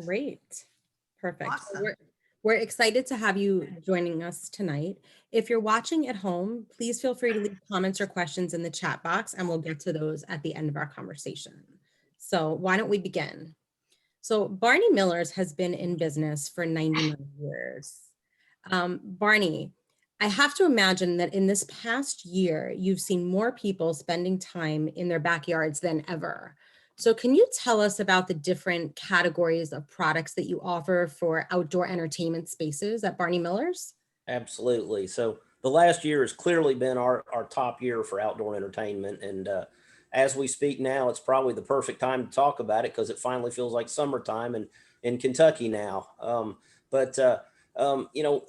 Great. Perfect. Well, Awesome. we're excited to have you joining us tonight. If you're watching at home, please feel free to leave comments or questions in the chat box, and we'll get to those at the end of our conversation. So why don't we begin? So Barney Miller's has been in business for 99 years. Barney, I have to imagine that in this past year, you've seen more people spending time in their backyards than ever. So can you tell us about the different categories of products that you offer for outdoor entertainment spaces at Barney Miller's? Absolutely. So the last year has clearly been our top year for outdoor entertainment. And as we speak now, it's probably the perfect time to talk about it because it finally feels like summertime in Kentucky now.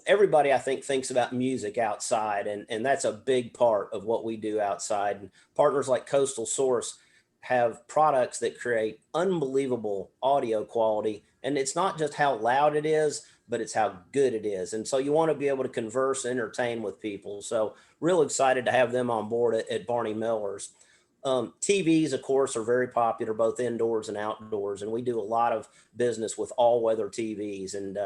Everybody I think thinks about music outside, and that's a big part of what we do outside. And partners like Coastal Source have products that create unbelievable audio quality. And it's not just how loud it is, but it's how good it is. And so you want to be able to converse, entertain with people. So real excited to have them on board at Barney Miller's. TVs, of course, are very popular both indoors and outdoors, and we do a lot of business with all-weather TVs. And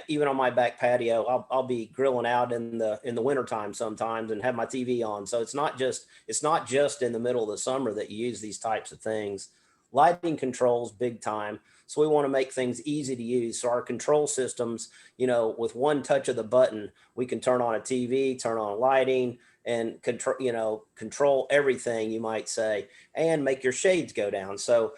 even on my back patio, I'll be grilling out in the wintertime sometimes and have my TV on. So it's not just in the middle of the summer that you use these types of things. Lighting controls big time. So we want to make things easy to use. So our control systems, with one touch of the button, we can turn on a TV, turn on lighting, and control everything, you might say, and make your shades go down. So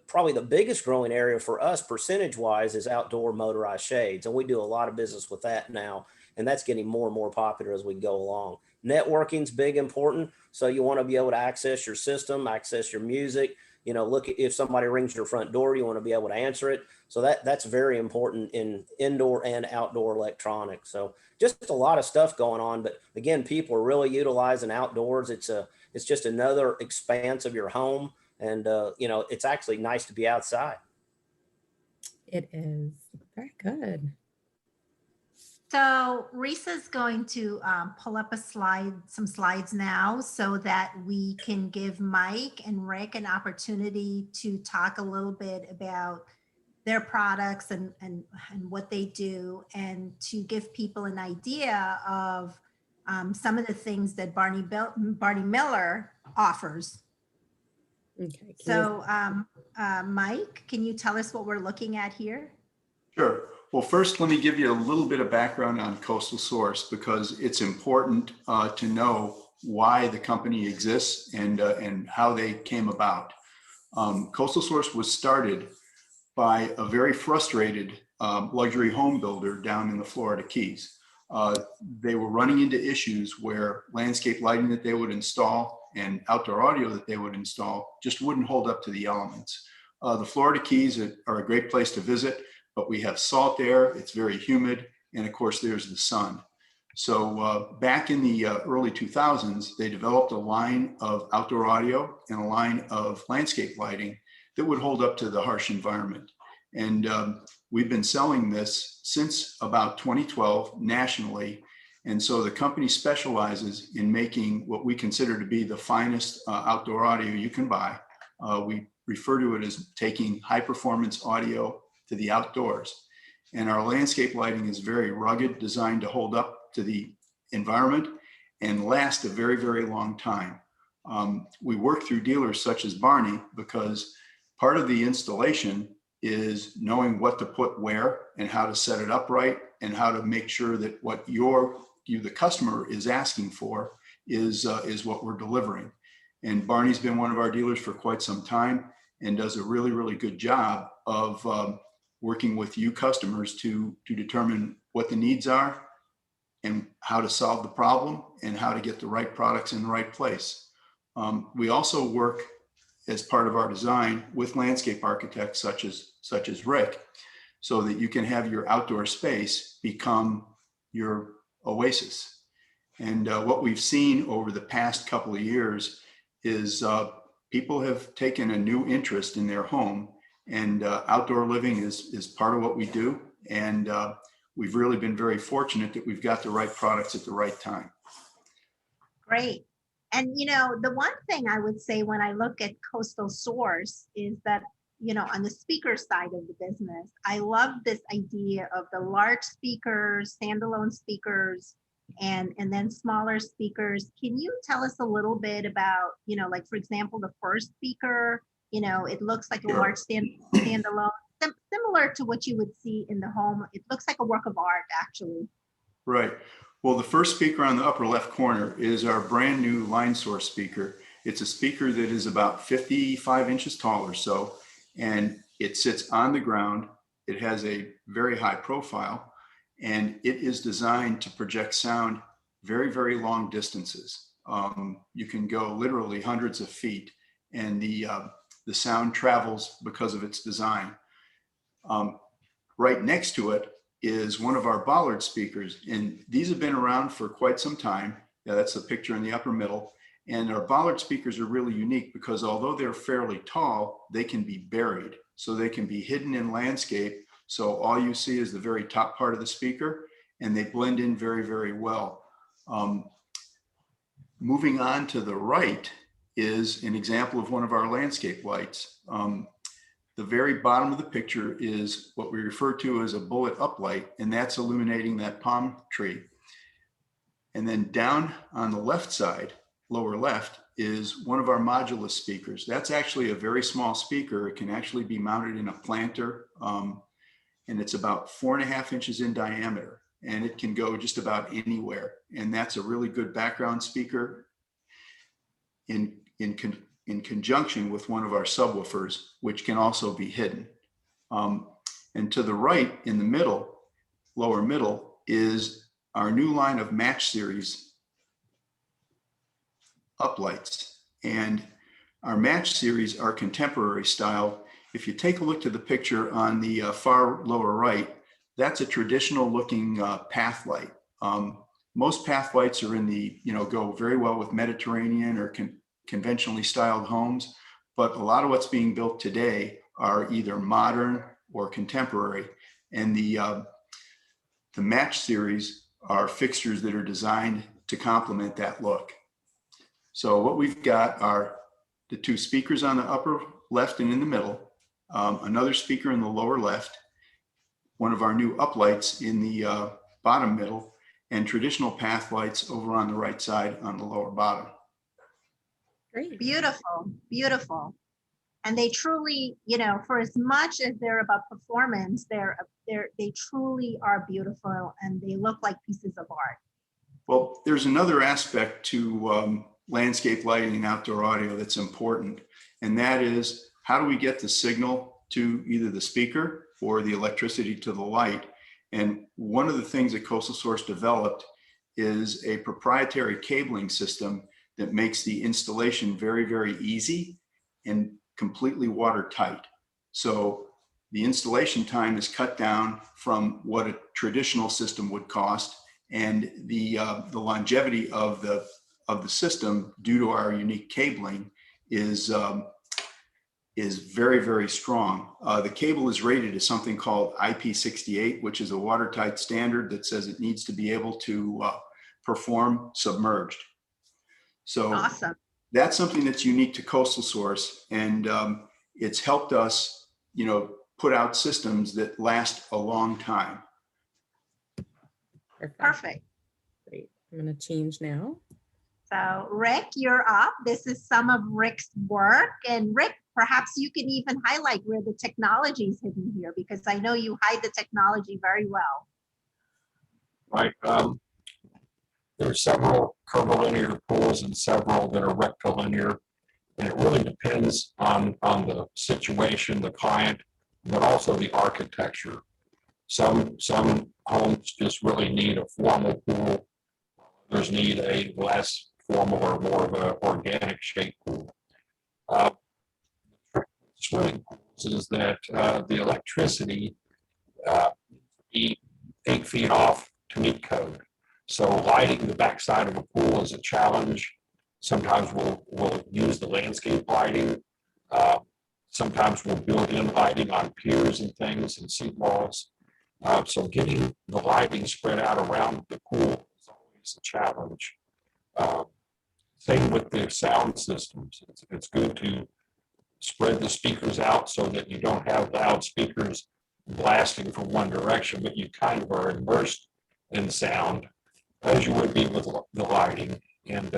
probably the biggest growing area for us percentage wise is outdoor motorized shades. And we do a lot of business with that now. And that's getting more and more popular as we go along. Networking's big, important. So you want to be able to access your system, access your music. Look, if somebody rings your front door, you want to be able to answer it. So that's very important in indoor and outdoor electronics. So just a lot of stuff going on. But again, people are really utilizing outdoors. It's just another expanse of your home. And, it's actually nice to be outside. It is. Very good. So Risa's going to pull up some slides now so that we can give Mike and Rick an opportunity to talk a little bit about their products and what they do, and to give people an idea of some of the things that Barney Miller offers. Okay. So Mike, can you tell us what we're looking at here? Sure. Well, first, let me give you a little bit of background on Coastal Source, because it's important to know why the company exists and how they came about. Coastal Source was started by a very frustrated luxury home builder down in the Florida Keys. They were running into issues where landscape lighting that they would install and outdoor audio that they would install just wouldn't hold up to the elements. The Florida Keys are a great place to visit, but we have salt air, it's very humid, and of course there's the sun. So back in the early 2000s, they developed a line of outdoor audio and a line of landscape lighting that would hold up to the harsh environment. And we've been selling this since about 2012 nationally. And so the company specializes in making what we consider to be the finest outdoor audio you can buy. We refer to it as taking high performance audio to the outdoors. And our landscape lighting is very rugged, designed to hold up to the environment and last a very, very long time. We work through dealers such as Barney because part of the installation is knowing what to put where and how to set it up right, and how to make sure that what the customer is asking for is what we're delivering. And Barney's been one of our dealers for quite some time and does a really, really good job of working with you customers to determine what the needs are and how to solve the problem and how to get the right products in the right place. We also work as part of our design with landscape architects such as Rick, so that you can have your outdoor space become your oasis. And what we've seen over the past couple of years is people have taken a new interest in their home, and outdoor living is part of what we do. And we've really been very fortunate that we've got the right products at the right time. Great. And the one thing I would say when I look at Coastal Source is that on the speaker side of the business, I love this idea of the large speakers, standalone speakers, and then smaller speakers. Can you tell us a little bit about, like for example, the first speaker, it looks like a Sure. large standalone, similar to what you would see in the home. It looks like a work of art, actually. Right. Well, the first speaker on the upper left corner is our brand new line source speaker. It's a speaker that is about 55 inches tall or so, and it sits on the ground. It has a very high profile, and it is designed to project sound very, very long distances. You can go literally hundreds of feet, and the sound travels because of its design. Right next to it is one of our bollard speakers, and these have been around for quite some time. Yeah, that's the picture in the upper middle. And our bollard speakers are really unique because although they're fairly tall, they can be buried. So they can be hidden in landscape. So all you see is the very top part of the speaker, and they blend in very, very well. Moving on to the right is an example of one of our landscape lights. The very bottom of the picture is what we refer to as a bullet uplight, and that's illuminating that palm tree. And then down on the left side, lower left, is one of our modulus speakers. That's actually a very small speaker. It can actually be mounted in a planter, and it's about 4.5 inches in diameter, and it can go just about anywhere. And that's a really good background speaker in conjunction with one of our subwoofers, which can also be hidden. And to the right in the middle, lower middle, is our new line of Match series uplights. And our Match series are contemporary style. If you take a look to the picture on the far lower right, that's a traditional looking path light. Most path lights are in the, go very well with Mediterranean or conventionally styled homes, but a lot of what's being built today are either modern or contemporary. And the Match series are fixtures that are designed to complement that look. So what we've got are the two speakers on the upper left and in the middle, another speaker in the lower left, one of our new uplights in the bottom middle, and traditional path lights over on the right side on the lower bottom. Great. Beautiful, beautiful. And they truly, for as much as they're about performance, they truly are beautiful and they look like pieces of art. Well, there's another aspect to landscape lighting and outdoor audio that's important, and that is how do we get the signal to either the speaker or the electricity to the light? And one of the things that Coastal Source developed is a proprietary cabling system that makes the installation very, very easy and completely watertight. So the installation time is cut down from what a traditional system would cost, and the longevity of the system, due to our unique cabling, is very, very strong. The cable is rated as something called IP68, which is a watertight standard that says it needs to be able to perform submerged. So awesome. That's something that's unique to Coastal Source, and it's helped us, put out systems that last a long time. Perfect. Great. I'm going to change now. So Rick, you're up. This is some of Rick's work. And Rick, perhaps you can even highlight where the technology is hidden here, because I know you hide the technology very well. Right. There are several curvilinear pools and several that are rectilinear. And it really depends on the situation, the client, but also the architecture. Some homes just really need a formal pool. Others need a less formal or more of an organic shaped pool. Swimming pools is that the electricity be 8 feet off to meet code. So lighting the backside of a pool is a challenge. Sometimes we'll use the landscape lighting. Sometimes we'll build in lighting on piers and things and seat walls. So getting the lighting spread out around the pool is always a challenge. Same with the sound systems. It's good to spread the speakers out so that you don't have loudspeakers blasting from one direction, but you kind of are immersed in sound as you would be with the lighting. And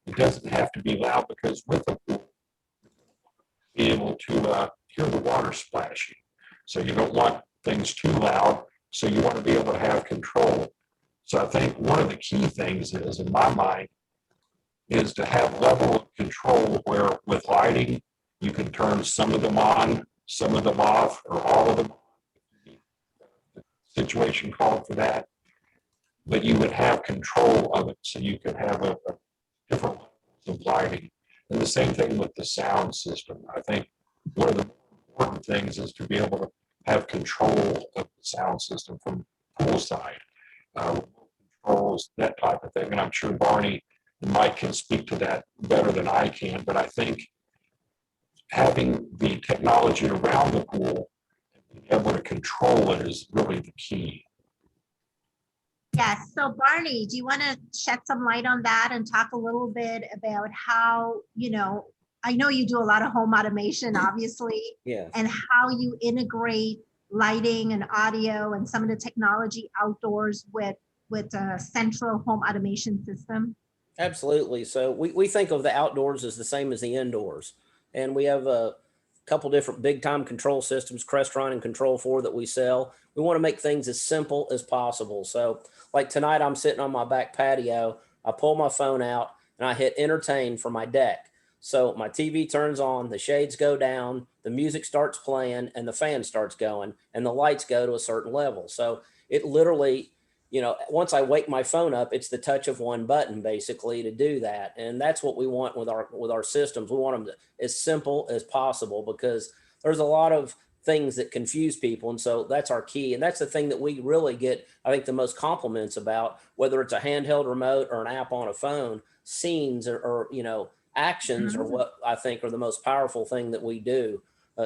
it doesn't have to be loud, because with the pool, be able to hear the water splashing. So you don't want things too loud. So you want to be able to have control. So I think one of the key things is, in my mind, is to have level of control where with lighting, you can turn some of them on, some of them off, or all of them. The situation called for that. But you would have control of it, so you could have a different levels of lighting. And the same thing with the sound system. I think one of the important things is to be able to have control of the sound system from poolside, controls, that type of thing. And I'm sure Barney and Mike can speak to that better than I can, but I think having the technology around the pool and being able to control it is really the key. Yes. So Barney, do you want to shed some light on that and talk a little bit about how, I know you do a lot of home automation, obviously, Yeah. and how you integrate lighting and audio and some of the technology outdoors with a central home automation system? Absolutely. So we think of the outdoors as the same as the indoors. And we have a couple different big time control systems, Crestron and Control 4, that we sell. We want to make things as simple as possible. So like tonight, I'm sitting on my back patio. I pull my phone out and I hit entertain for my deck. So my TV turns on, the shades go down, the music starts playing, and the fan starts going, and the lights go to a certain level. So it literally, once I wake my phone up, it's the touch of one button basically to do that. And that's what we want with our systems. We want them to, as simple as possible, because there's a lot of things that confuse people. And so that's our key. And that's the thing that we really get, I think, the most compliments about, whether it's a handheld remote or an app on a phone. Scenes or actions are what I think are the most powerful thing that we do.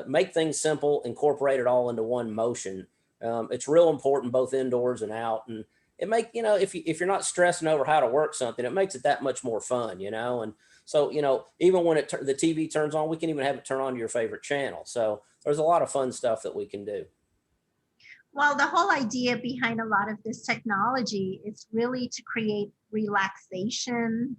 Make things simple, incorporate it all into one motion. It's real important both indoors and out. And it if you're not stressing over how to work something, it makes it that much more fun, And so, even when the TV turns on, we can even have it turn on to your favorite channel. So there's a lot of fun stuff that we can do. Well, the whole idea behind a lot of this technology is really to create relaxation,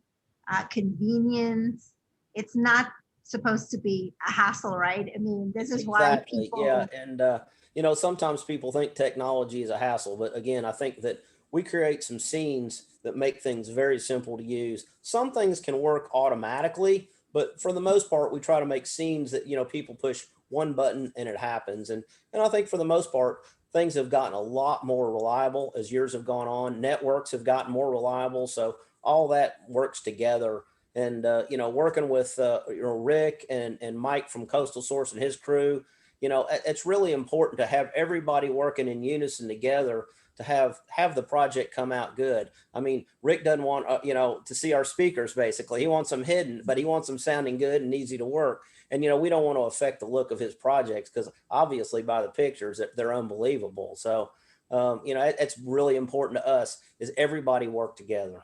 convenience. It's not supposed to be a hassle, right? I mean, this is why Exactly. people. Yeah. And, sometimes people think technology is a hassle, but again, I think that we create some scenes that make things very simple to use. Some things can work automatically, but for the most part, we try to make scenes that, people push one button and it happens. And I think for the most part, things have gotten a lot more reliable as years have gone on. Networks have gotten more reliable. So all that works together. And, working with, Rick and Mike from Coastal Source and his crew, it's really important to have everybody working in unison together to have the project come out good. I mean, Rick doesn't want, to see our speakers, basically. He wants them hidden, but he wants them sounding good and easy to work. And, we don't want to affect the look of his projects, because obviously by the pictures, they're unbelievable. So, it's really important to us is everybody work together.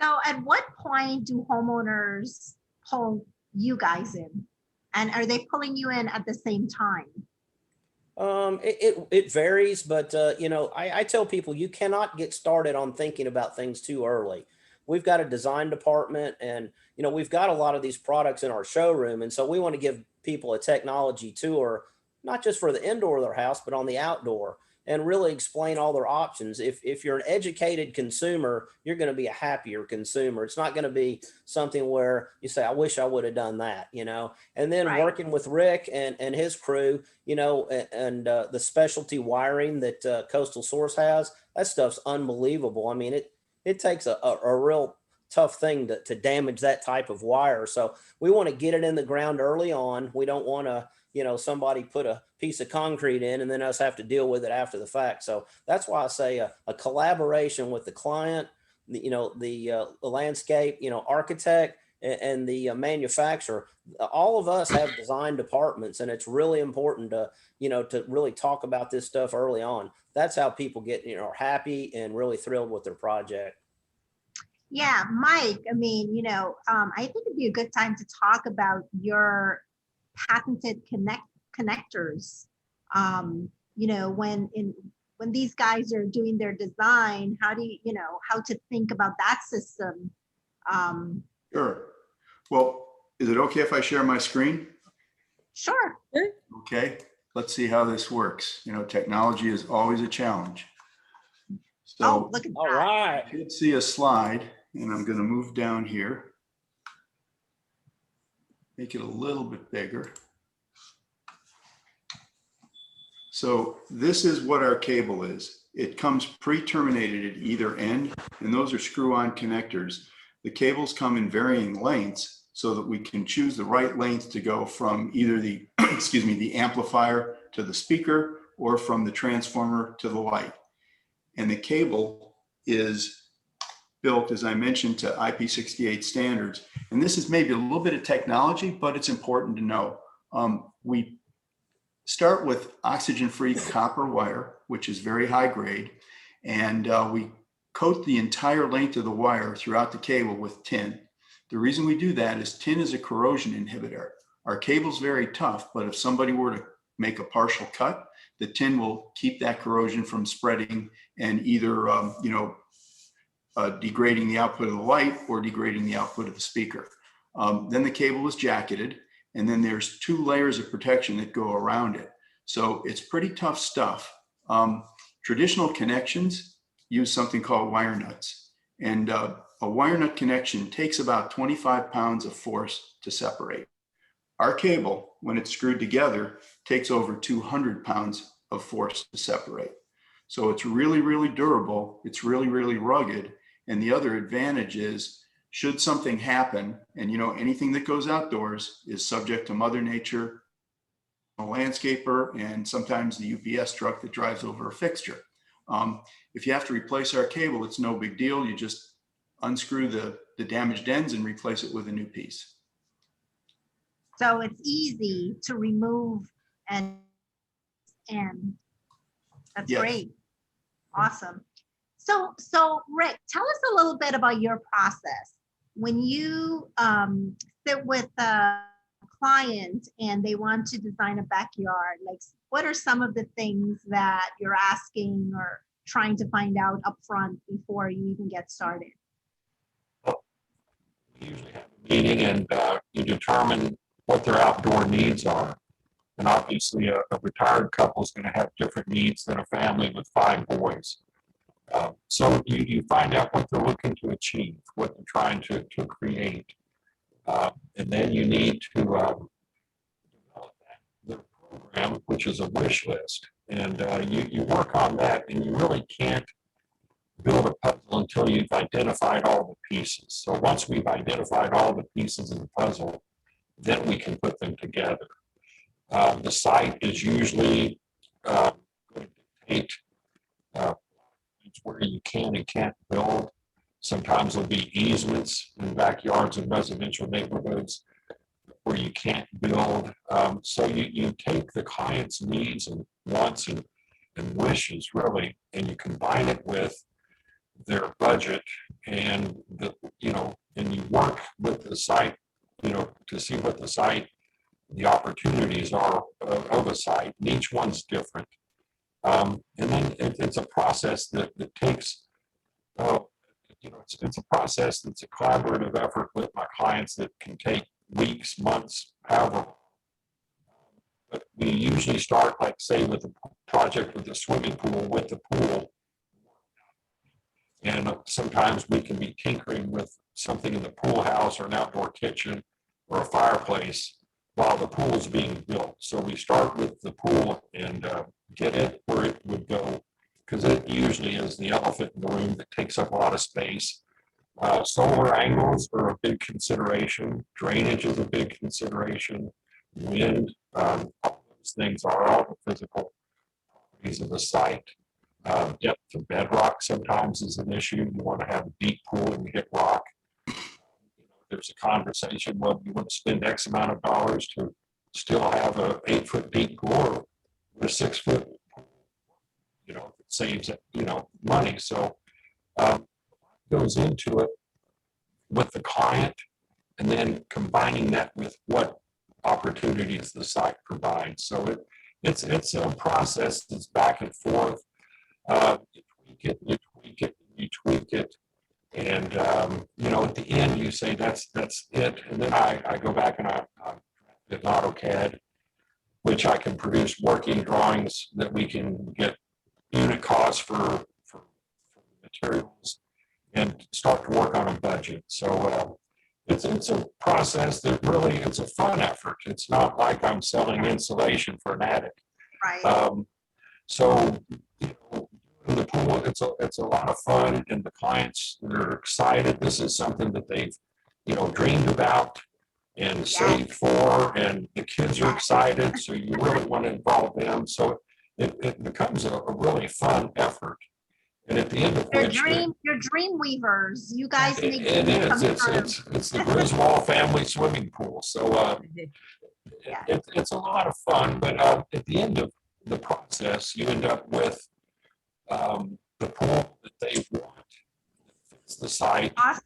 So at what point do homeowners pull you guys in? And are they pulling you in at the same time? It varies, but I tell people you cannot get started on thinking about things too early. We've got a design department, and we've got a lot of these products in our showroom, and so we want to give people a technology tour, not just for the indoor of their house, but on the outdoor, and really explain all their options. If you're an educated consumer, you're going to be a happier consumer. It's not going to be something where you say, I wish I would have done that, And then Right. working with Rick and his crew, and the specialty wiring that Coastal Source has, that stuff's unbelievable. I mean, it takes a real tough thing to damage that type of wire. So we want to get it in the ground early on. We don't want to, somebody put a piece of concrete in and then us have to deal with it after the fact. So that's why I say a collaboration with the client, the landscape, architect and the manufacturer. All of us have design departments, and it's really important to, to really talk about this stuff early on. That's how people get, are happy and really thrilled with their project. Yeah, Mike, I mean, I think it'd be a good time to talk about your patented connectors. When these guys are doing their design, how do how to think about that system? Um, Sure. Well, is it okay if I share my screen? sure. Sure. Okay, let's see how this works. Technology is always a challenge. Oh, So look at All that. right. you should see a slide, and I'm going to move down here. Make it a little bit bigger. So this is what our cable is. It comes pre-terminated at either end, and those are screw-on connectors. The cables come in varying lengths so that we can choose the right length to go from either the, excuse me, the amplifier to the speaker or from the transformer to the light. And the cable is built, as I mentioned, to IP68 standards. And this is maybe a little bit of technology, but it's important to know. We start with oxygen-free copper wire, which is very high grade, and we coat the entire length of the wire throughout the cable with tin. The reason we do that is tin is a corrosion inhibitor. Our cable's very tough, but if somebody were to make a partial cut, the tin will keep that corrosion from spreading and either degrading the output of the light or degrading the output of the speaker. Then the cable is jacketed, and then there's 2 layers of protection that go around it. So it's pretty tough stuff. Traditional connections use something called wire nuts. And a wire nut connection takes about 25 pounds of force to separate. Our cable, when it's screwed together, takes over 200 pounds of force to separate. So it's really, really durable. It's really, really rugged. And the other advantage is, should something happen, and anything that goes outdoors is subject to Mother Nature, a landscaper, and sometimes the UPS truck that drives over a fixture. If you have to replace our cable, it's no big deal. You just unscrew the damaged ends and replace it with a new piece. So it's easy to remove and that's Yes. great. Awesome. So Rick, tell us a little bit about your process. When you sit with a client and they want to design a backyard, like what are some of the things that you're asking or trying to find out upfront before you even get started? We usually have a meeting and you determine what their outdoor needs are. And obviously a retired couple is going to have different needs than a family with 5 boys. So you find out what they're looking to achieve, what they're trying to create. And then you need to develop the program, which is a wish list. And you work on that, and you really can't build a puzzle until you've identified all the pieces. So once we've identified all the pieces of the puzzle, then we can put them together. The site is usually going to dictate where you can and can't build. Sometimes there'll be easements in backyards in residential neighborhoods where you can't build. So you take the client's needs and wants and wishes really, and you combine it with their budget and and you work with the site, to see what the opportunities are of a site. And each one's different. And then it's a process that takes, it's a process that's a collaborative effort with my clients that can take weeks, months, however. But we usually start, like, say, with a project with the swimming pool, with the pool. And sometimes we can be tinkering with something in the pool house or an outdoor kitchen or a fireplace while the pool is being built. So we start with the pool and get it where it would go, because it usually is the elephant in the room that takes up a lot of space. Solar angles are a big consideration. Drainage is a big consideration. Wind, all those things are all the physical properties of the site. Depth of bedrock sometimes is an issue. You want to have a deep pool and hit rock. There's a conversation, well, you want to spend X amount of dollars to still have a 8-foot deep pool or a 6-foot, it saves, money. So goes into it. with the client, and then combining that with what opportunities the site provides. So it's a process that's back and forth. You tweak it, you tweak it, you tweak it. And, at the end, you say, that's it. And then I go back and I draft an AutoCAD, which I can produce working drawings that we can get unit costs for materials and start to work on a budget. So it's a process that really, it's a fun effort. It's not like I'm selling insulation for an attic. Right. So, in the pool, it's a lot of fun, and the clients, they're excited. This is something that they've, dreamed about and saved for, and the kids are excited. So you really want to involve them. So it becomes a really fun effort. And at the end of Your which, dream weavers, you guys need to it is. come It's the Griswold family swimming pool. So it's a lot of fun. But at the end of the process, you end up with the pool that they want, that fits the site, Awesome.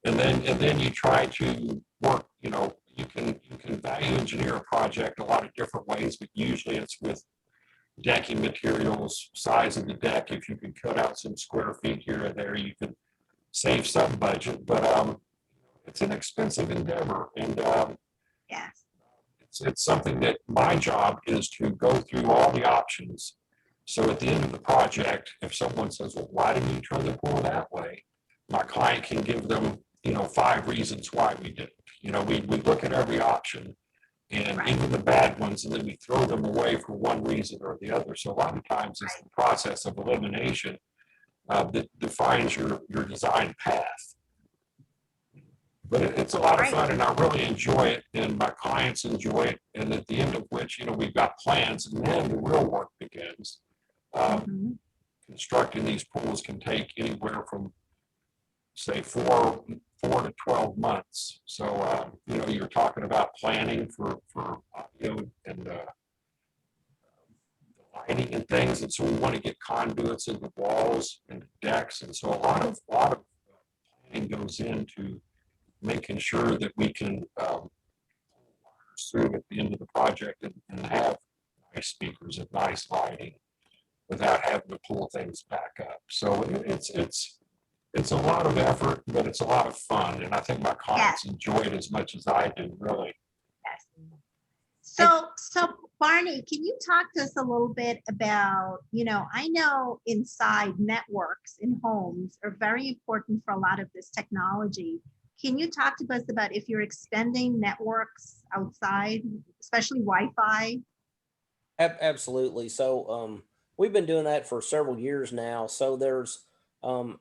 and then you try to work. You can value engineer a project a lot of different ways, but usually it's with decking materials, size of the deck. If you can cut out some square feet here and there, you can save some budget. But it's an expensive endeavor, and Yes. it's something that my job is to go through all the options. So at the end of the project, if someone says, well, why didn't you turn the pool that way? My client can give them, 5 reasons why we didn't. We look at every option, and even the bad ones, and then we throw them away for one reason or the other. So a lot of times it's the process of elimination that defines your design path. But it's a lot of fun, and I really enjoy it, and my clients enjoy it. And at the end of which, we've got plans, and then the real work begins. Constructing these pools can take anywhere from, say, 4 to 12 months. So, you're talking about planning for audio and lighting and things. And so we want to get conduits in the walls and the decks. And so a lot of planning goes into making sure that we can pull wires through at the end of the project and have nice speakers and nice lighting without having to pull things back up. So it's a lot of effort, but it's a lot of fun. And I think my clients enjoy it as much as I do, really. Yes. So Barney, can you talk to us a little bit about, I know inside networks in homes are very important for a lot of this technology. Can you talk to us about if you're extending networks outside, especially Wi-Fi? Absolutely. So we've been doing that for several years now. So there's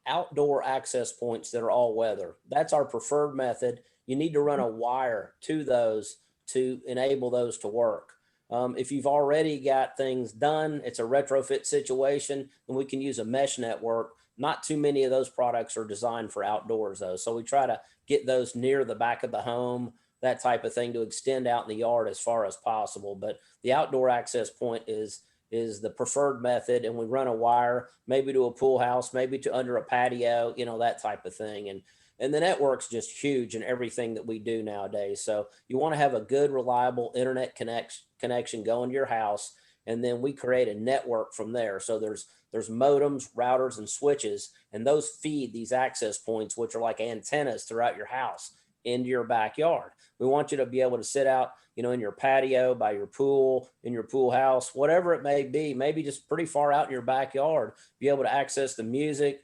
outdoor access points that are all weather. That's our preferred method. You need to run a wire to those to enable those to work. If you've already got things done, it's a retrofit situation, and we can use a mesh network. Not too many of those products are designed for outdoors though. So we try to get those near the back of the home, that type of thing, to extend out in the yard as far as possible. But the outdoor access point is the preferred method, and we run a wire maybe to a pool house, maybe to under a patio, that type of thing. And the network's just huge in everything that we do nowadays. So you want to have a good, reliable internet connection going to your house, and then we create a network from there. So there's modems, routers, and switches, and those feed these access points, which are like antennas throughout your house into your backyard. We want you to be able to sit out, in your patio, by your pool, in your pool house, whatever it may be, maybe just pretty far out in your backyard, be able to access the music,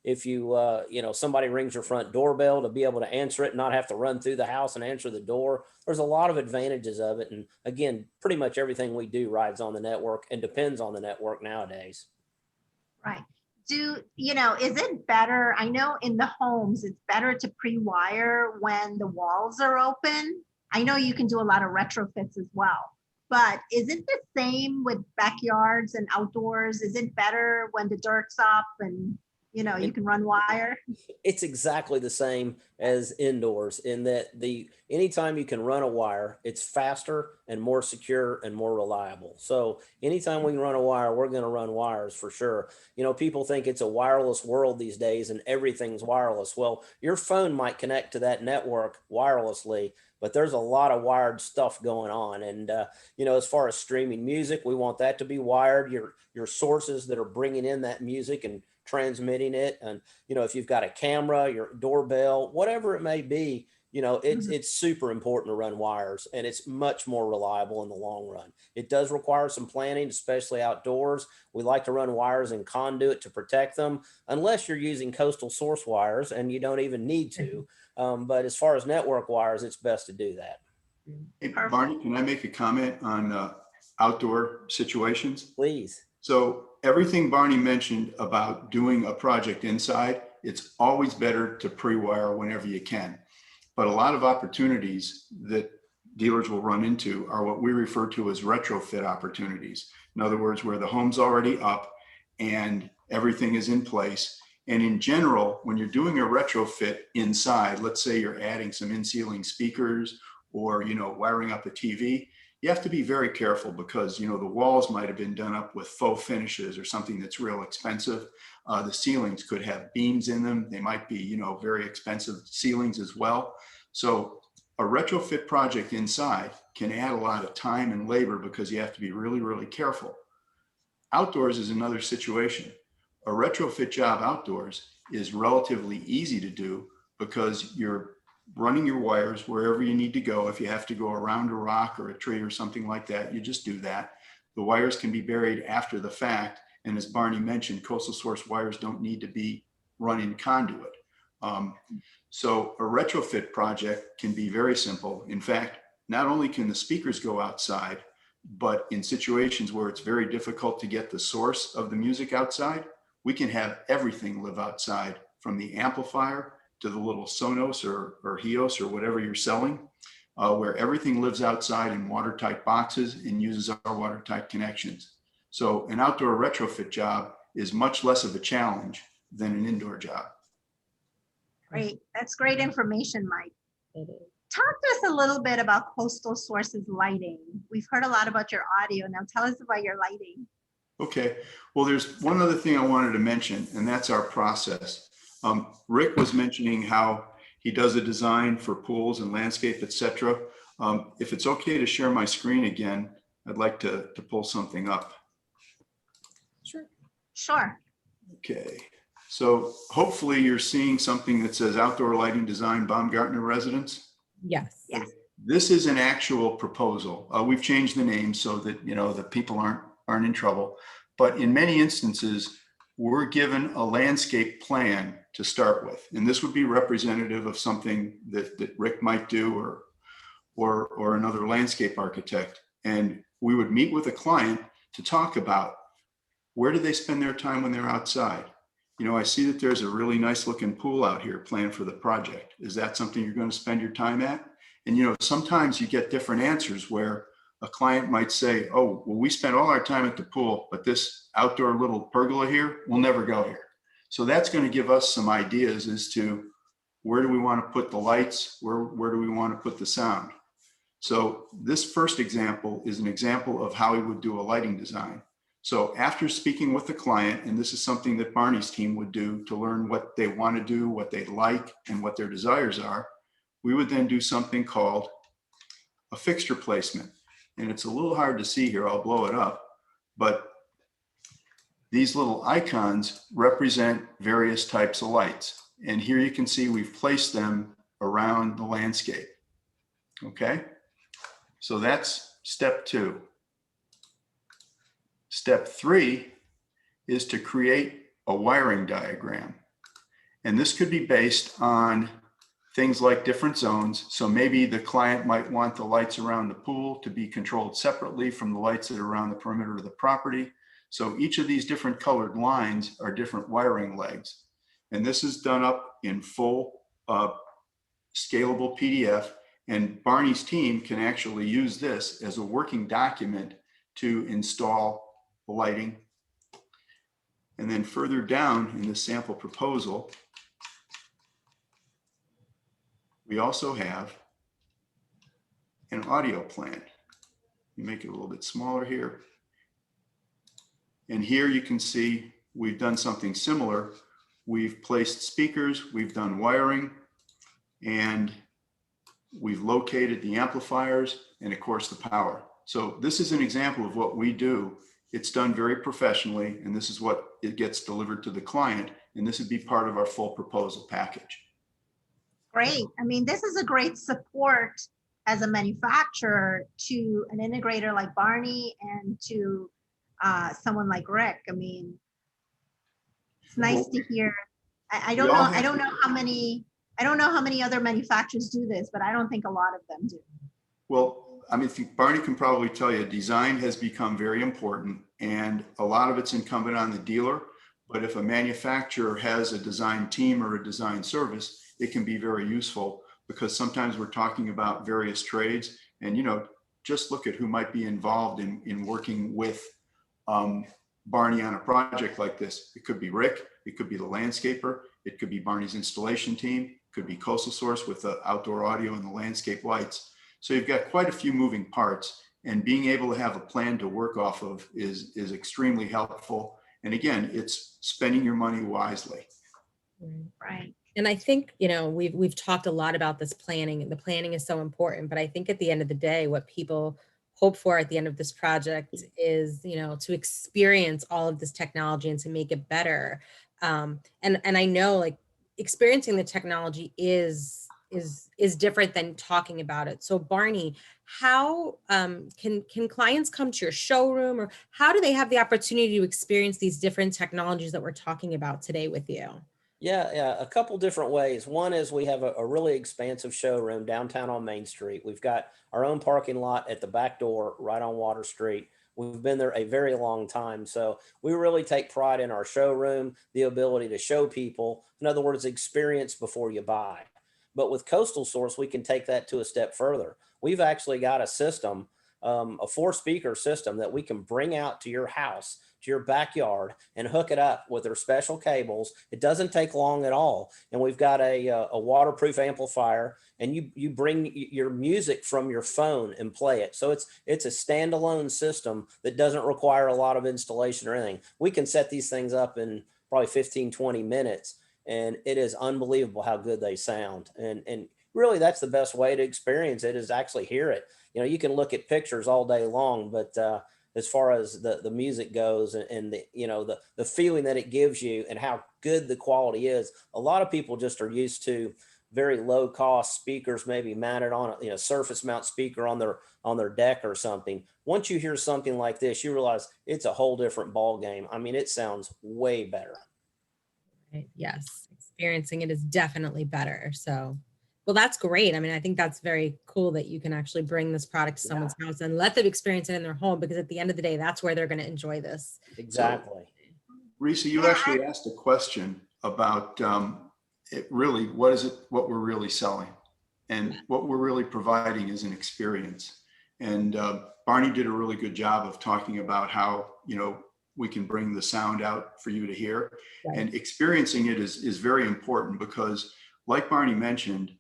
if you, somebody rings your front doorbell, to be able to answer it and not have to run through the house and answer the door. There's a lot of advantages of it. And again, pretty much everything we do rides on the network and depends on the network nowadays. Right. Is it better? I know in the homes, it's better to pre-wire when the walls are open. I know you can do a lot of retrofits as well, but is it the same with backyards and outdoors? Is it better when the dirt's up and you know, you can run wire. It's exactly the same as indoors in that anytime you can run a wire, it's faster and more secure and more reliable. So anytime we can run a wire, we're going to run wires for sure. You know, people think it's a wireless world these days and everything's wireless. Well, your phone might connect to that network wirelessly, but there's a lot of wired stuff going on. And you know, as far as streaming music, we want that to be wired. Your sources that are bringing in that music and transmitting it, and you know, if you've got a camera, your doorbell, whatever it may be, you know, it's super important to run wires, and it's much more reliable in the long run. It does require some planning, especially outdoors. We like to run wires in conduit to protect them, unless you're using coastal source wires and you don't even need to. But as far as network wires, it's best to do that. Hey, Perfect. Barney, can I make a comment on outdoor situations? Please. So everything Barney mentioned about doing a project inside, it's always better to pre-wire whenever you can. But a lot of opportunities that dealers will run into are what we refer to as retrofit opportunities. In other words, where the home's already up and everything is in place. And in general, when you're doing a retrofit inside, let's say you're adding some in-ceiling speakers or, you know, wiring up a TV, you have to be very careful because, you know, the walls might have been done up with faux finishes or something that's real expensive. The ceilings could have beams in them. They might be, you know, very expensive ceilings as well. So a retrofit project inside can add a lot of time and labor because you have to be really, really careful. Outdoors is another situation. A retrofit job outdoors is relatively easy to do because you're running your wires wherever you need to go. If you have to go around a rock or a tree or something like that, you just do that. The wires can be buried after the fact. And as Barney mentioned, coastal source wires don't need to be run in conduit. So a retrofit project can be very simple. In fact, not only can the speakers go outside, but in situations where it's very difficult to get the source of the music outside, we can have everything live outside, from the amplifier to the little Sonos or Hios or whatever you're selling, where everything lives outside in watertight boxes and uses our watertight connections. So an outdoor retrofit job is much less of a challenge than an indoor job. Great. That's great information, Mike. It is. Talk to us a little bit about Coastal Source's lighting. We've heard a lot about your audio. Now tell us about your lighting. Okay, well, there's one other thing I wanted to mention, and that's our process. Rick was mentioning how he does a design for pools and landscape, etc. If it's okay to share my screen again, I'd like to pull something up. Sure. Sure. Okay, so hopefully you're seeing something that says outdoor lighting design Baumgartner Residence. Yes. Yes. This is an actual proposal. We've changed the name so that, you know, the people aren't in trouble. But in many instances, we're given a landscape plan to start with. And this would be representative of something that Rick might do or another landscape architect. And we would meet with a client to talk about where do they spend their time when they're outside. You know, I see that there's a really nice looking pool out here planned for the project. Is that something you're going to spend your time at? And, you know, sometimes you get different answers where a client might say, oh, well, we spent all our time at the pool, but this outdoor little pergola here, we'll never go here. So that's going to give us some ideas as to where do we want to put the lights, where do we want to put the sound. So this first example is an example of how we would do a lighting design. So after speaking with the client, and this is something that Barney's team would do to learn what they want to do, what they like, and what their desires are, we would then do something called a fixture placement. And it's a little hard to see here, I'll blow it up, but these little icons represent various types of lights. And here you can see we've placed them around the landscape. Okay, so that's step 2. Step 3 is to create a wiring diagram. And this could be based on things like different zones. So maybe the client might want the lights around the pool to be controlled separately from the lights that are around the perimeter of the property. So each of these different colored lines are different wiring legs. And this is done up in full scalable PDF. And Barney's team can actually use this as a working document to install the lighting. And then further down in the sample proposal, we also have an audio plan. Make it a little bit smaller here. And here you can see we've done something similar. We've placed speakers, we've done wiring, and we've located the amplifiers and of course the power. So this is an example of what we do. It's done very professionally, and this is what it gets delivered to the client. And this would be part of our full proposal package. Great. I mean, this is a great support as a manufacturer to an integrator like Barney and to someone like Rick. I mean, it's nice to hear. I don't know. I don't know how many other manufacturers do this, but I don't think a lot of them do. Well, I mean, Barney can probably tell you design has become very important, and a lot of it's incumbent on the dealer. But if a manufacturer has a design team or a design service, it can be very useful, because sometimes we're talking about various trades, and, you know, just look at who might be involved in working with Barney on a project like this. It could be Rick, it could be the landscaper, it could be Barney's installation team, it could be Coastal Source with the outdoor audio and the landscape lights. So you've got quite a few moving parts, and being able to have a plan to work off of is extremely helpful. And again, it's spending your money wisely. Right. And I think, you know, we've talked a lot about this planning, and the planning is so important, but I think at the end of the day, what people hope for at the end of this project is, you know, to experience all of this technology and to make it better. And I know, like, experiencing the technology is different than talking about it. So Barney, how can clients come to your showroom, or how do they have the opportunity to experience these different technologies that we're talking about today with you? Yeah, a couple different ways. One is we have a really expansive showroom downtown on Main Street. We've got our own parking lot at the back door right on Water Street. We've been there a very long time. So we really take pride in our showroom, the ability to show people, in other words, experience before you buy. But with Coastal Source, we can take that to a step further. We've actually got a system, a 4-speaker system that we can bring out to your house, to your backyard, and hook it up with their special cables. It doesn't take long at all. And we've got a waterproof amplifier, and you bring your music from your phone and play it. So it's a standalone system that doesn't require a lot of installation or anything. We can set these things up in probably 15, 20 minutes, and it is unbelievable how good they sound. And really, that's the best way to experience it, is actually hear it. You know, you can look at pictures all day long, but as far as the music goes, and the, you know, the feeling that it gives you and how good the quality is, a lot of people just are used to very low cost speakers, maybe mounted on a, you know, surface mount speaker on their deck or something. Once you hear something like this, you realize it's a whole different ball game. I mean, it sounds way better. Right. Yes, experiencing it is definitely better. So, well, that's great. I mean, I think that's very cool that you can actually bring this product to someone's house and let them experience it in their home, because at the end of the day, that's where they're going to enjoy this. Exactly. So, Risa, you actually asked a question about it really, what we're really selling, and what we're really providing is an experience. And Barney did a really good job of talking about how, you know, we can bring the sound out for you to hear. Right. And experiencing it is very important, because like Barney mentioned,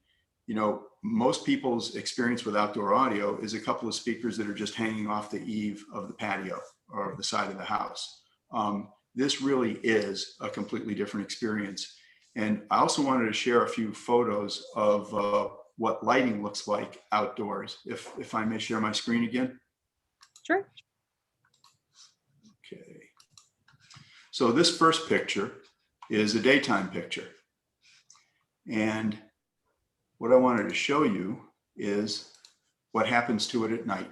you know, most people's experience with outdoor audio is a couple of speakers that are just hanging off the eave of the patio or the side of the house. This really is a completely different experience. And I also wanted to share a few photos of what lighting looks like outdoors. If I may share my screen again. Sure. Okay. So this first picture is a daytime picture. And what I wanted to show you is what happens to it at night.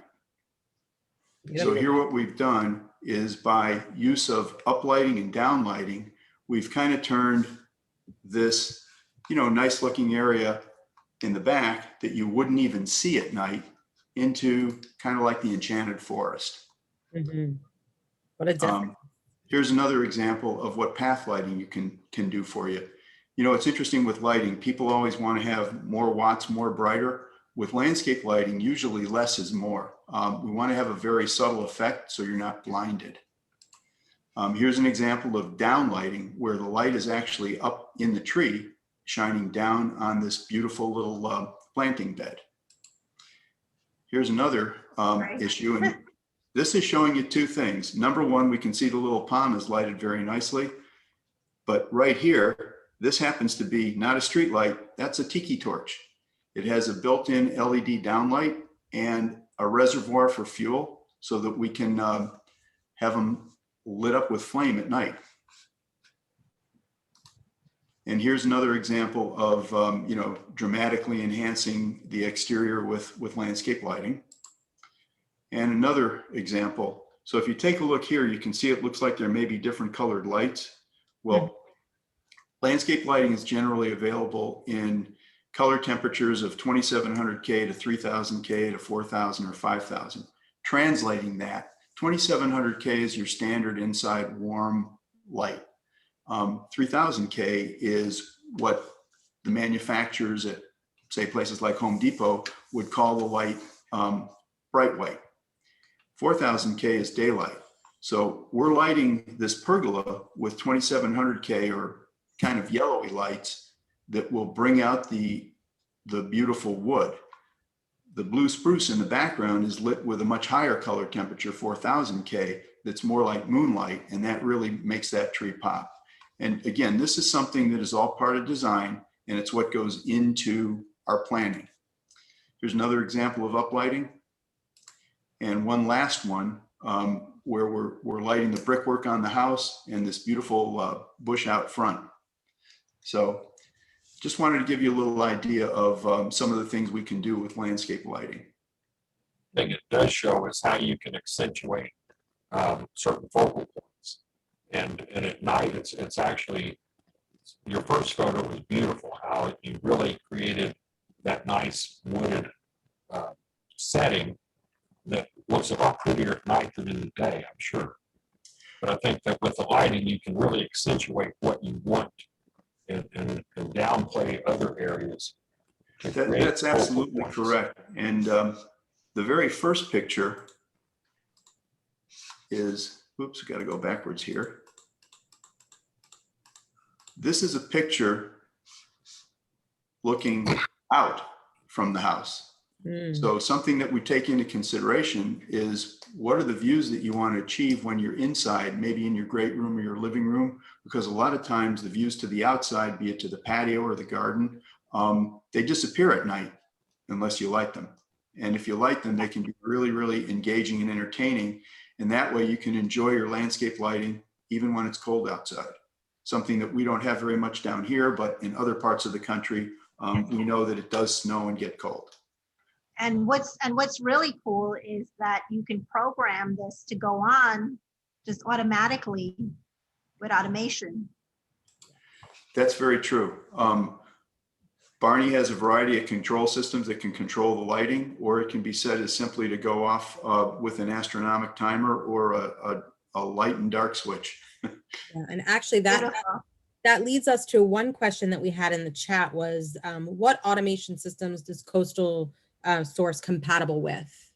Yep. So here what we've done is, by use of uplighting and downlighting, we've kind of turned this, you know, nice looking area in the back that you wouldn't even see at night into kind of like the enchanted forest. Mm-hmm. What a difference. Here's another example of what path lighting you can do for you. You know, it's interesting with lighting. People always want to have more watts, more brighter. With landscape lighting, usually less is more. We want to have a very subtle effect so you're not blinded. Here's an example of down lighting where the light is actually up in the tree, shining down on this beautiful little planting bed. Here's another issue, and this is showing you two things. Number one, we can see the little palm is lighted very nicely, but right here, this happens to be not a street light, that's a tiki torch. It has a built-in LED downlight and a reservoir for fuel so that we can have them lit up with flame at night. And here's another example of dramatically enhancing the exterior with landscape lighting. And another example. So if you take a look here, you can see it looks like there may be different colored lights. Well, landscape lighting is generally available in color temperatures of 2700K to 3000K to 4000 or 5000. Translating that, 2700K is your standard inside warm light. 3000K is what the manufacturers at, say, places like Home Depot would call the light bright white. 4000K is daylight. So we're lighting this pergola with 2700K or kind of yellowy lights that will bring out the beautiful wood. The blue spruce in the background is lit with a much higher color temperature, 4000K, that's more like moonlight, and that really makes that tree pop. And again, this is something that is all part of design, and it's what goes into our planning. Here's another example of uplighting. And one last one where we're lighting the brickwork on the house and this beautiful bush out front. So just wanted to give you a little idea of some of the things we can do with landscape lighting. I think it does show us how you can accentuate certain focal points. And at night, it's actually, your first photo was beautiful, how you really created that nice wooded setting that looks a lot prettier at night than in the day, I'm sure. But I think that with the lighting, you can really accentuate what you want and downplay other areas. That's absolutely correct. And the very first picture is, oops, got to go backwards here. This is a picture looking out from the house. So something that we take into consideration is what are the views that you want to achieve when you're inside, maybe in your great room or your living room, because a lot of times the views to the outside, be it to the patio or the garden, they disappear at night unless you light them. And if you light them, they can be really, really engaging and entertaining. And that way you can enjoy your landscape lighting even when it's cold outside. Something that we don't have very much down here, but in other parts of the country, we know that it does snow and get cold. And what's really cool is that you can program this to go on just automatically with automation. That's very true. Barney has a variety of control systems that can control the lighting, or it can be set as simply to go off with an astronomic timer or a light and dark switch. Yeah, and actually that leads us to one question that we had in the chat was, what automation systems does Coastal Source compatible with?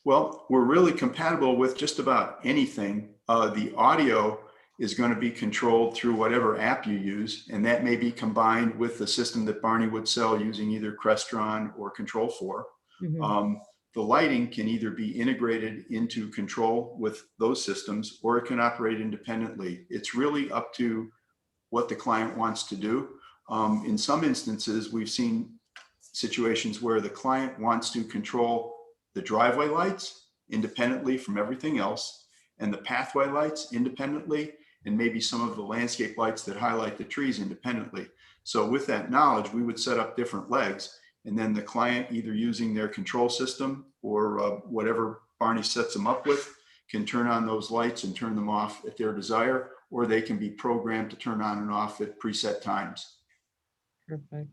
Well, we're really compatible with just about anything. The audio is going to be controlled through whatever app you use, and that may be combined with the system that Barney would sell using either Crestron or Control4. The lighting can either be integrated into Control with those systems, or it can operate independently. It's really up to what the client wants to do. In some instances, we've seen situations where the client wants to control the driveway lights independently from everything else, and the pathway lights independently, and maybe some of the landscape lights that highlight the trees independently. So with that knowledge, we would set up different legs, and then the client, either using their control system or whatever Barney sets them up with, can turn on those lights and turn them off at their desire, or they can be programmed to turn on and off at preset times. Perfect.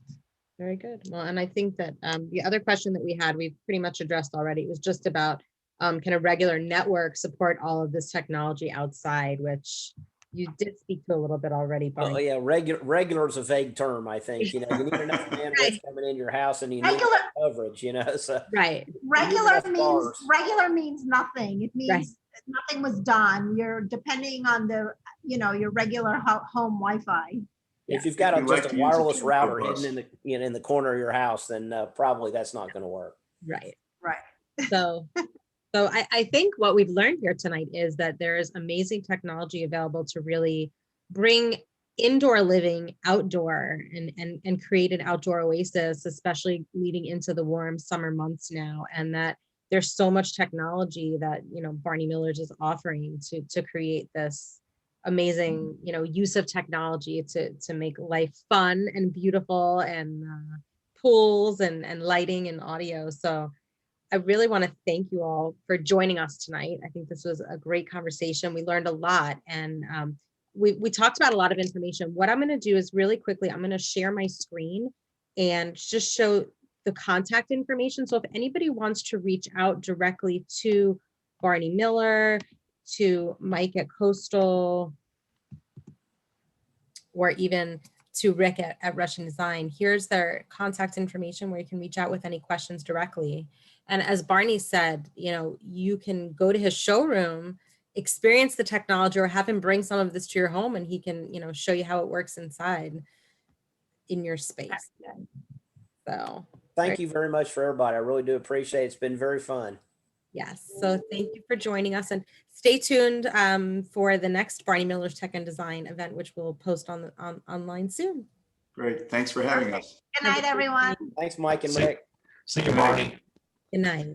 Very good. Well, and I think that the other question that we had, we've pretty much addressed already. It was just about kind of regular network support all of this technology outside, which you did speak to a little bit already, Barney. Oh yeah, regular is a vague term, I think. You know, you need enough bandwidth coming in your house, and you need coverage. You know, so right. Regular means nothing. It means nothing was done. You're depending on the, your regular home Wi-Fi. If you've If got you like just to a use a wireless telco router bus. hidden in the corner of your house, then probably that's not going to work. Right. Right. So, I think what we've learned here tonight is that there is amazing technology available to really bring indoor living outdoor and create an outdoor oasis, especially leading into the warm summer months now. And that there's so much technology that, Barney Miller's is offering to create this amazing, use of technology to make life fun and beautiful, and pools and lighting and audio. So I really want to thank you all for joining us tonight. I think this was a great conversation. We learned a lot, and we talked about a lot of information. What I'm going to do is really quickly, I'm going to share my screen and just show the contact information. So if anybody wants to reach out directly to Barney Miller, to Mike at Coastal, or even to Rick at Russian Design, here's their contact information where you can reach out with any questions directly. And as Barney said, you can go to his showroom, experience the technology, or have him bring some of this to your home, and he can, show you how it works inside in your space. So Thank you very much for everybody. I really do appreciate it. It's been very fun. yes, so thank you for joining us, and stay tuned for the next Barney Miller's Tech and Design event, which we'll post online soon. Great. Thanks for having us. Good night, everyone. Thanks, Mike and Rick. See you, Barney. Good night.